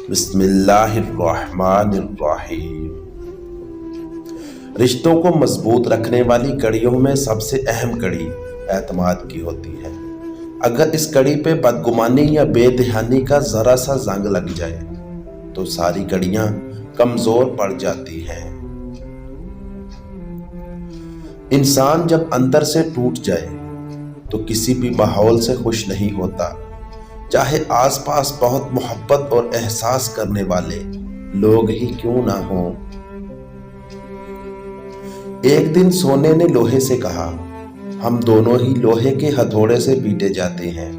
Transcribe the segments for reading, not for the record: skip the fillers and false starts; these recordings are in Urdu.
بسم اللہ الرحمن الرحیم۔ رشتوں کو مضبوط رکھنے والی کڑیوں میں سب سے اہم کڑی اعتماد کی ہوتی ہے۔ اگر اس کڑی پہ بدگمانی یا بے دھیانی کا ذرا سا زنگ لگ جائے تو ساری کڑیاں کمزور پڑ جاتی ہیں۔ انسان جب اندر سے ٹوٹ جائے تو کسی بھی ماحول سے خوش نہیں ہوتا، چاہے آس پاس بہت محبت اور احساس کرنے والے لوگ ہی کیوں نہ ہوں۔ ایک دن سونے نے لوہے سے کہا، ہم دونوں ہی لوہے کے ہتھوڑے سے پیٹے جاتے ہیں،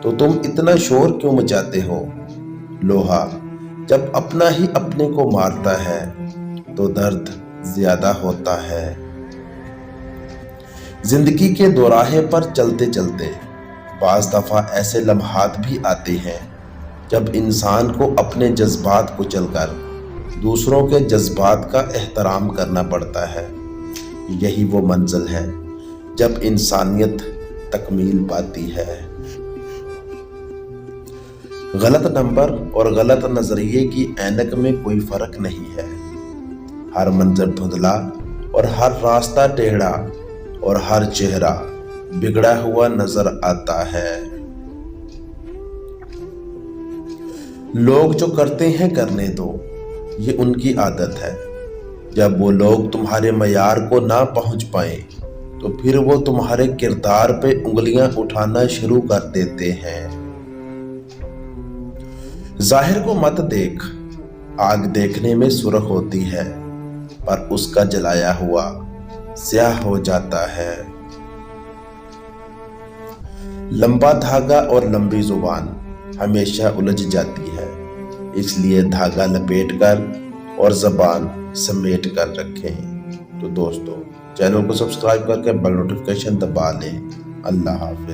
تو تم اتنا شور کیوں مچاتے ہو؟ لوہا جب اپنا ہی اپنے کو مارتا ہے تو درد زیادہ ہوتا ہے۔ زندگی کے دوراہے پر چلتے چلتے بعض دفعہ ایسے لمحات بھی آتے ہیں جب انسان کو اپنے جذبات کو چل کر دوسروں کے جذبات کا احترام کرنا پڑتا ہے۔ یہی وہ منزل ہے جب انسانیت تکمیل پاتی ہے۔ غلط نمبر اور غلط نظریے کی اینک میں کوئی فرق نہیں ہے۔ ہر منظر دھندلا اور ہر راستہ ٹیڑھا اور ہر چہرہ بگڑا ہوا نظر آتا ہے۔ لوگ جو کرتے ہیں کرنے دو، یہ ان کی عادت ہے۔ جب وہ لوگ تمہارے معیار کو نہ پہنچ پائیں تو پھر وہ تمہارے کردار پہ انگلیاں اٹھانا شروع کر دیتے ہیں۔ ظاہر کو مت دیکھ، آگ دیکھنے میں سرخ ہوتی ہے پر اس کا جلایا ہوا سیاہ ہو جاتا ہے۔ لمبا دھاگا اور لمبی زبان ہمیشہ الجھ جاتی ہے، اس لیے دھاگا لپیٹ کر اور زبان سمیٹ کر رکھیں۔ تو دوستو، چینل کو سبسکرائب کر کے بیل نوٹیفیکیشن دبا لیں۔ اللہ حافظ۔